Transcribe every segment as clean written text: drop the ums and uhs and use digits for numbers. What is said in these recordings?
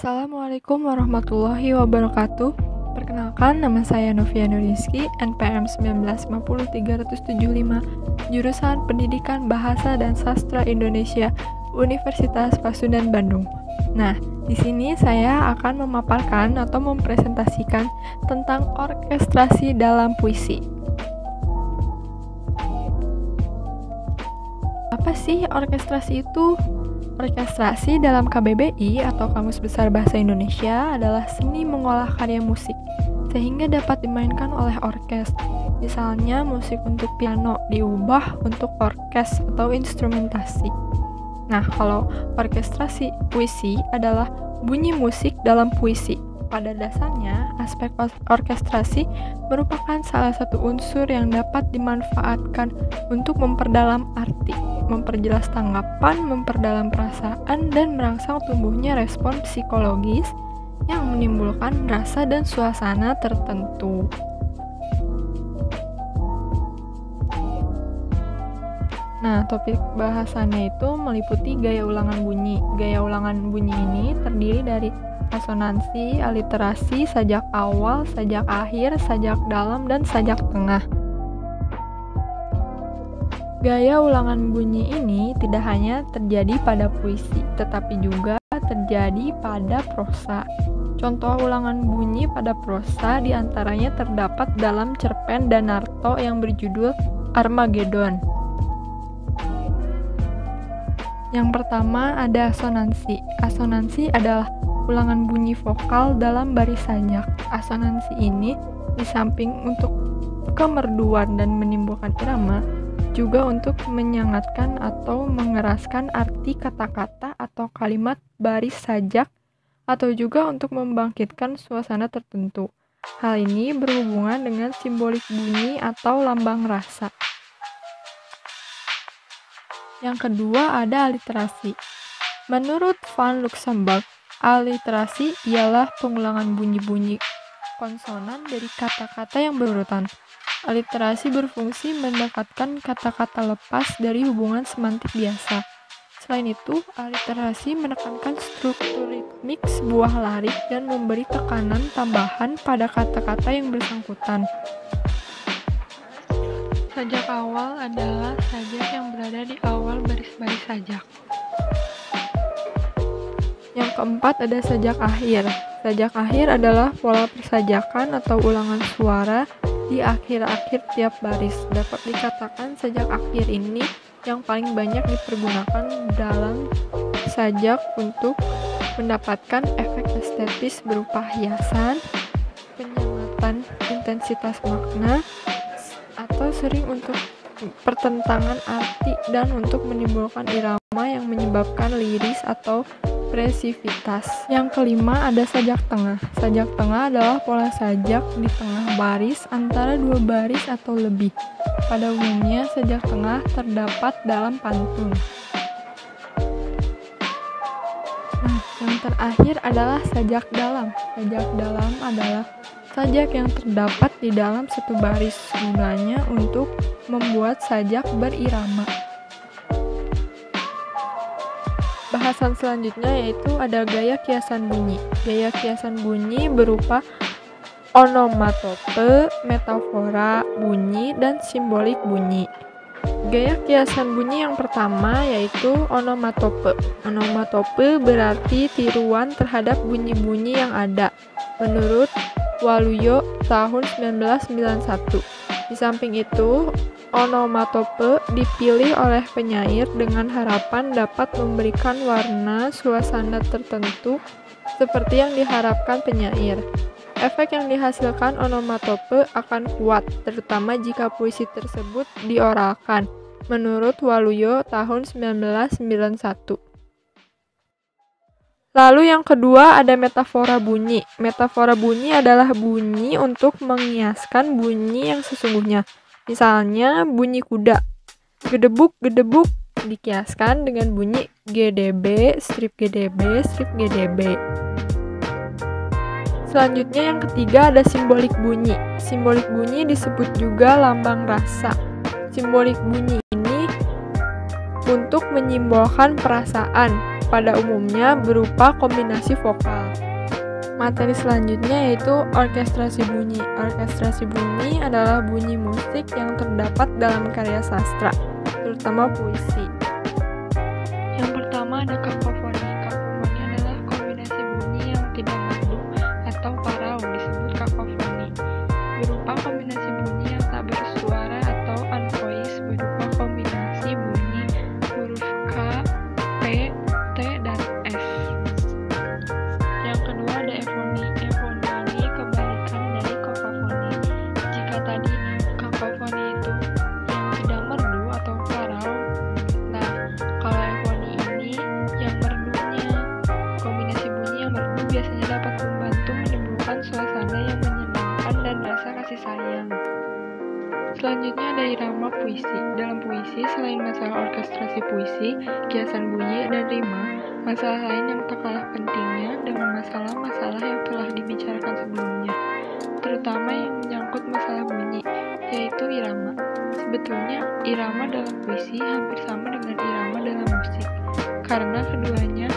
Assalamualaikum warahmatullahi wabarakatuh. Perkenalkan, nama saya Noviana Rizky, NPM 1950375, jurusan Pendidikan Bahasa dan Sastra Indonesia, Universitas Pasundan Bandung. Nah, di sini saya akan memaparkan atau mempresentasikan tentang orkestrasi dalam puisi. Apa sih orkestrasi itu? Orkestrasi dalam KBBI atau Kamus Besar Bahasa Indonesia adalah seni mengolah karya musik sehingga dapat dimainkan oleh orkes. Misalnya musik untuk piano diubah untuk orkes atau instrumentasi. Nah, kalau orkestrasi puisi adalah bunyi musik dalam puisi. Pada dasarnya, aspek orkestrasi merupakan salah satu unsur yang dapat dimanfaatkan untuk memperdalam arti, memperjelas tanggapan, memperdalam perasaan, dan merangsang tumbuhnya respon psikologis yang menimbulkan rasa dan suasana tertentu. Nah, topik bahasannya itu meliputi gaya ulangan bunyi. Gaya ulangan bunyi ini terdiri dari asonansi, aliterasi, sajak awal, sajak akhir, sajak dalam, dan sajak tengah. Gaya ulangan bunyi ini tidak hanya terjadi pada puisi, tetapi juga terjadi pada prosa. Contoh ulangan bunyi pada prosa diantaranya terdapat dalam cerpen Danarto yang berjudul Armageddon. Yang pertama ada asonansi. Asonansi adalah ulangan bunyi vokal dalam baris sajak. Asonansi ini di samping untuk kemerduan dan menimbulkan irama, juga untuk menyangatkan atau mengeraskan arti kata-kata atau kalimat baris sajak, atau juga untuk membangkitkan suasana tertentu. Hal ini berhubungan dengan simbolik bunyi atau lambang rasa. Yang kedua ada aliterasi. Menurut Van Luxemburg, aliterasi ialah pengulangan bunyi-bunyi konsonan dari kata-kata yang berurutan. Aliterasi berfungsi mendekatkan kata-kata lepas dari hubungan semantik biasa. Selain itu, aliterasi menekankan struktur ritmik sebuah larik dan memberi tekanan tambahan pada kata-kata yang bersangkutan. Sajak awal adalah sajak yang berada di awal baris-baris sajak. Yang keempat ada sajak akhir. Sajak akhir adalah pola persajakan atau ulangan suara di akhir-akhir tiap baris. Dapat dikatakan sajak akhir ini yang paling banyak dipergunakan dalam sajak untuk mendapatkan efek estetis berupa hiasan, penyematan intensitas makna, atau sering untuk pertentangan arti dan untuk menimbulkan irama yang menyebabkan liris atau ekspresivitas. Yang kelima ada sajak tengah. Sajak tengah adalah pola sajak di tengah baris antara dua baris atau lebih. Pada umumnya sajak tengah terdapat dalam pantun. Nah, yang terakhir adalah sajak dalam. Sajak dalam adalah sajak yang terdapat di dalam satu baris, gunanya untuk membuat sajak berirama. Bahasan selanjutnya yaitu ada gaya kiasan bunyi. Gaya kiasan bunyi berupa onomatope, metafora bunyi, dan simbolik bunyi. Gaya kiasan bunyi yang pertama yaitu onomatope. Onomatope berarti tiruan terhadap bunyi-bunyi yang ada. Menurut Waluyo tahun 1991. Di samping itu, onomatope dipilih oleh penyair dengan harapan dapat memberikan warna suasana tertentu seperti yang diharapkan penyair. Efek yang dihasilkan onomatope akan kuat, terutama jika puisi tersebut dioralkan. Menurut Waluyo tahun 1991. Lalu yang kedua ada metafora bunyi. Metafora bunyi adalah bunyi untuk mengiaskan bunyi yang sesungguhnya. Misalnya bunyi kuda. Gedebuk, gedebuk dikiaskan dengan bunyi GDB, strip GDB, strip GDB. Selanjutnya yang ketiga ada simbolik bunyi. Simbolik bunyi disebut juga lambang rasa. Simbolik bunyi ini untuk menyimbolkan perasaan. pada umumnya berupa kombinasi vokal. Materi selanjutnya yaitu orkestrasi bunyi. Orkestrasi bunyi adalah bunyi musik yang terdapat dalam karya sastra, terutama puisi. Yang pertama ada kakofoni. Kakofoni adalah kombinasi bunyi yang tidak merdu atau parau, disebut kakofoni. Berupa kombinasi bunyi yang tak bersuara atau unvoiced, berupa kombinasi bunyi huruf K, P, T, dan F. Yang kedua ada efoni. Efoni ini kebalikan dari kakofoni. Jika tadi kakofoni itu yang tidak merdu atau parau, nah kalau efoni ini yang merdunya. Kombinasi bunyi yang merdu biasanya dapat membantu menimbulkan suasana yang menyenangkan dan rasa kasih sayang. Selanjutnya ada irama puisi. Dalam puisi, selain masalah orkestrasi puisi, kiasan bunyi, dan rima, masalah lain yang tak kalah pentingnya dengan masalah-masalah yang telah dibicarakan sebelumnya, terutama yang menyangkut masalah bunyi, yaitu irama. Sebetulnya, irama dalam puisi hampir sama dengan irama dalam musik, karena keduanya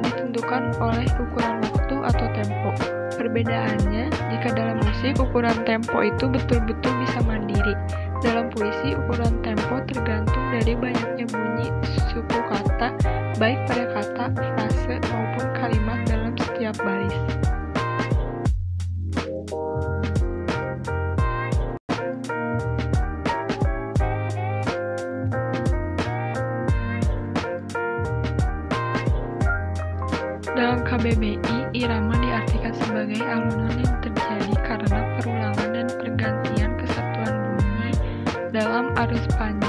ditentukan oleh ukuran waktu atau tempo. Perbedaannya, jika dalam musik ukuran tempo itu betul-betul bisa mandiri. Dalam puisi, ukuran tempo tergantung dari banyaknya bunyi suku kata, baik pada kata, frase, maupun kalimat dalam setiap baris. Dalam KBBI, irama diartikan sebagai alunan yang terjadi karena perulangan dan pergantian kesatuan bunyi dalam arus panjang